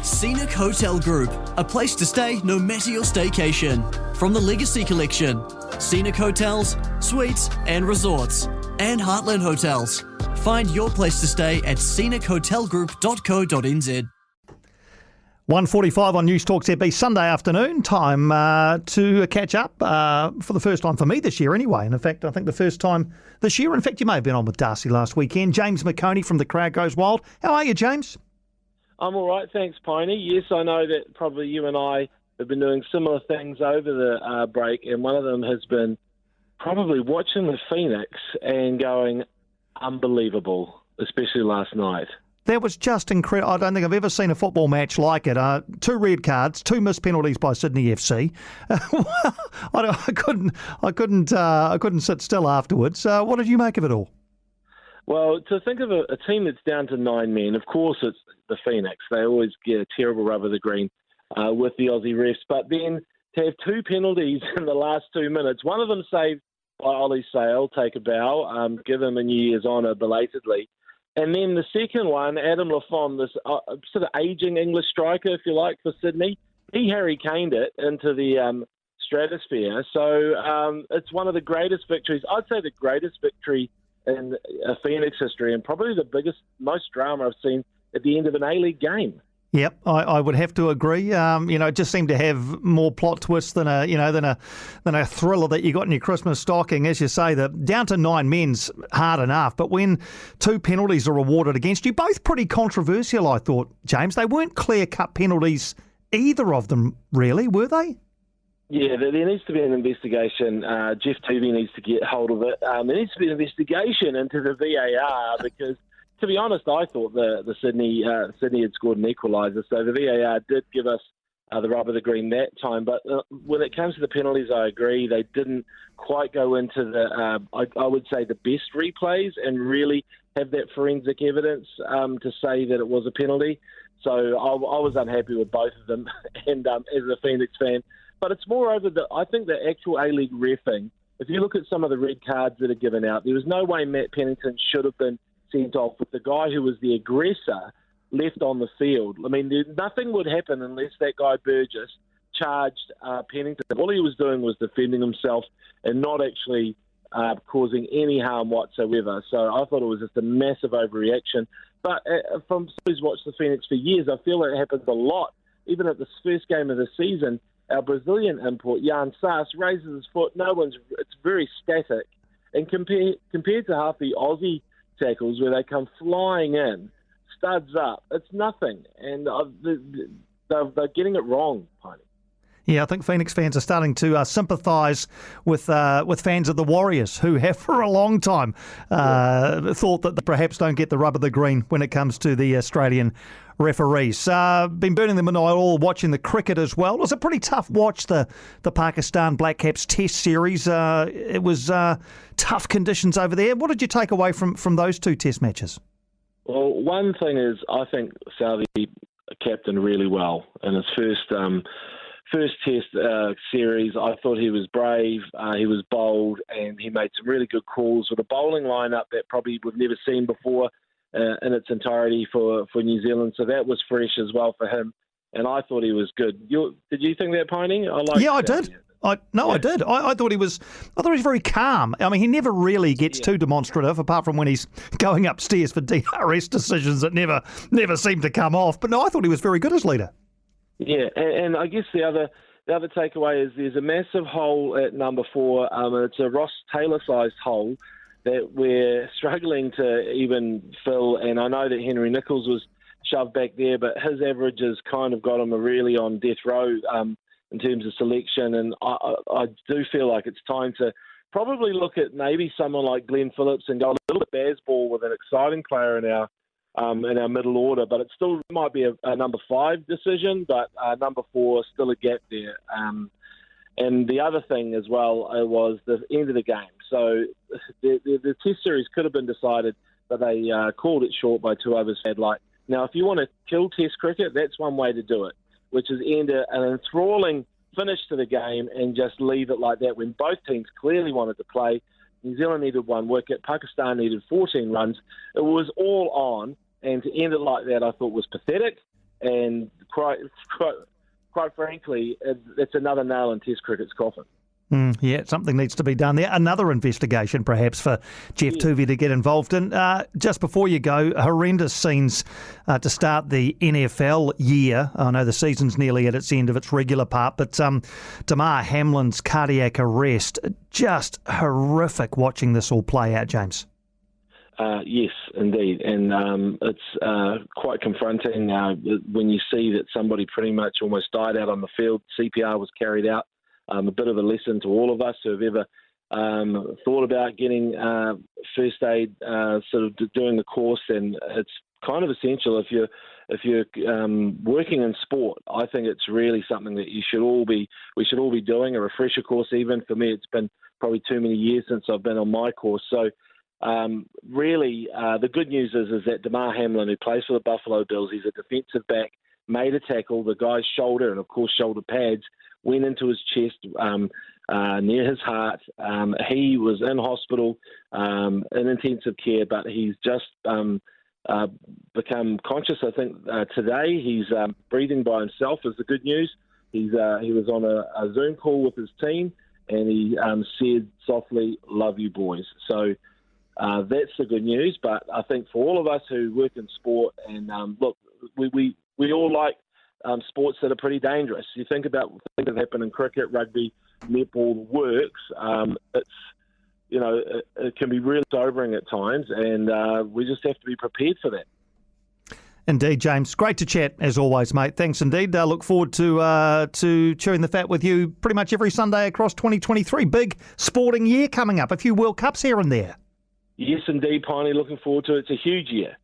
Scenic Hotel Group, a place to stay no matter your staycation. From the Legacy Collection, Scenic Hotels, Suites and Resorts, and Heartland Hotels. Find your place to stay at scenichotelgroup.co.nz. 1:45 on News Talk ZB, Sunday afternoon. Time to catch up for the first time for me this year anyway. And in fact, I think the first time this year. In fact, you may have been on with Darcy last weekend. James McOnie from The Crowd Goes Wild. How are you, James? I'm all right, thanks, Piney. Yes, I know that probably you and I have been doing similar things over the break, and one of them has been probably watching the Phoenix and going, unbelievable, especially last night. That was just incredible. I don't think I've ever seen a football match like it. 2 red cards, 2 missed penalties by Sydney FC. I couldn't sit still afterwards. What did you make of it all? Well, to think of a team that's down to 9 men, of course it's the Phoenix. They always get a terrible rub of the green with the Aussie refs. But then to have 2 penalties in the last 2 minutes, one of them saved by Ollie Sale, take a bow, give him a New Year's honour belatedly. And then the second one, Adam Lafon, this sort of ageing English striker, if you like, for Sydney, he Harry Kaned it into the stratosphere. So it's one of the greatest victories. I'd say the greatest victory in Phoenix history, and probably the biggest, most drama I've seen at the end of an A-League game. Yep, I would have to agree. It just seemed to have more plot twists than a thriller that you got in your Christmas stocking. As you say, that down to 9 men's hard enough, but when 2 penalties are awarded against you, both pretty controversial, I thought, James. They weren't clear-cut penalties, either of them, really, were they? Yeah, there needs to be an investigation. Jeff Tuvey needs to get hold of it. There needs to be an investigation into the VAR because, to be honest, I thought the Sydney had scored an equaliser, so the VAR did give us the rub of the green that time. But when it comes to the penalties, I agree. They didn't quite go into the, I would say, the best replays and really have that forensic evidence to say that it was a penalty. So I was unhappy with both of them, and as a Phoenix fan. But it's moreover that I think the actual A-League reffing, if you look at some of the red cards that are given out, there was no way Matt Pennington should have been sent off with the guy who was the aggressor left on the field. I mean, nothing would happen unless that guy Burgess charged Pennington. All he was doing was defending himself and not actually causing any harm whatsoever. So I thought it was just a massive overreaction. But from someone who's watched the Phoenix for years, I feel it happens a lot. Even at the first game of the season, our Brazilian import, Jan Sass, raises his foot. It's very static. And compared to half the Aussie tackles where they come flying in, studs up, it's nothing. And they're getting it wrong, Piney. Yeah, I think Phoenix fans are starting to sympathise with fans of the Warriors who have for a long time thought that they perhaps don't get the rub of the green when it comes to the Australian referees. Been burning the midnight oil watching the cricket as well. It was a pretty tough watch, the Pakistan Black Caps Test series. It was tough conditions over there. What did you take away from those 2 Test matches? Well, one thing is I think Southee captained really well in his first Test series. I thought he was brave, he was bold, and he made some really good calls with a bowling lineup that probably we've never seen before in its entirety for New Zealand. So that was fresh as well for him, and I thought he was good. Did you think that, Piney? I did. I did. I thought he was very calm. I mean, he never really gets too demonstrative, apart from when he's going upstairs for DRS decisions that never seem to come off. But no, I thought he was very good as leader. Yeah, and I guess the other takeaway is there's a massive hole at number 4. It's a Ross Taylor-sized hole that we're struggling to even fill. And I know that Henry Nichols was shoved back there, but his averages kind of got him really on death row in terms of selection. And I do feel like it's time to probably look at maybe someone like Glenn Phillips and go a little bit baseball with an exciting player in our middle order, but it still might be a number 5 decision, but number 4 still a gap there. And the other thing as well was the end of the game. So the Test series could have been decided, but they called it short by 2 overs fad light. Now, if you want to kill Test cricket, that's one way to do it, which is end an enthralling finish to the game and just leave it like that when both teams clearly wanted to play. New Zealand needed 1 wicket, Pakistan needed 14 runs. It was all on. And to end it like that, I thought was pathetic. And quite frankly, it's another nail in Test cricket's coffin. Yeah, something needs to be done there. Another investigation, perhaps, for Jeff Southee to get involved in. Just before you go, horrendous scenes to start the NFL year. I know the season's nearly at its end of its regular part, but Damar Hamlin's cardiac arrest, just horrific watching this all play out, James. Yes, indeed. And it's quite confronting when you see that somebody pretty much almost died out on the field. CPR was carried out. A bit of a lesson to all of us who have ever thought about getting first aid, sort of doing the course, and it's kind of essential if you're working in sport. I think it's really something that we should all be doing. A refresher course, even for me, it's been probably too many years since I've been on my course. So really, the good news is that Damar Hamlin, who plays for the Buffalo Bills, he's a defensive back, made a tackle. The guy's shoulder, and of course shoulder pads, went into his chest near his heart. He was in hospital in intensive care, but he's just become conscious. I think today he's breathing by himself is the good news. He was on a Zoom call with his team, and he said softly, "Love you, boys." So that's the good news. But I think for all of us who work in sport, and look, we all like sports that are pretty dangerous. You think about things that happen in cricket, rugby, netball, the works. It can be really sobering at times, and we just have to be prepared for that. Indeed, James. Great to chat as always, mate. Thanks indeed. Look forward to chewing the fat with you pretty much every Sunday across 2023. Big sporting year coming up. A few World Cups here and there. Yes, indeed, Piney. Looking forward to it. It's a huge year.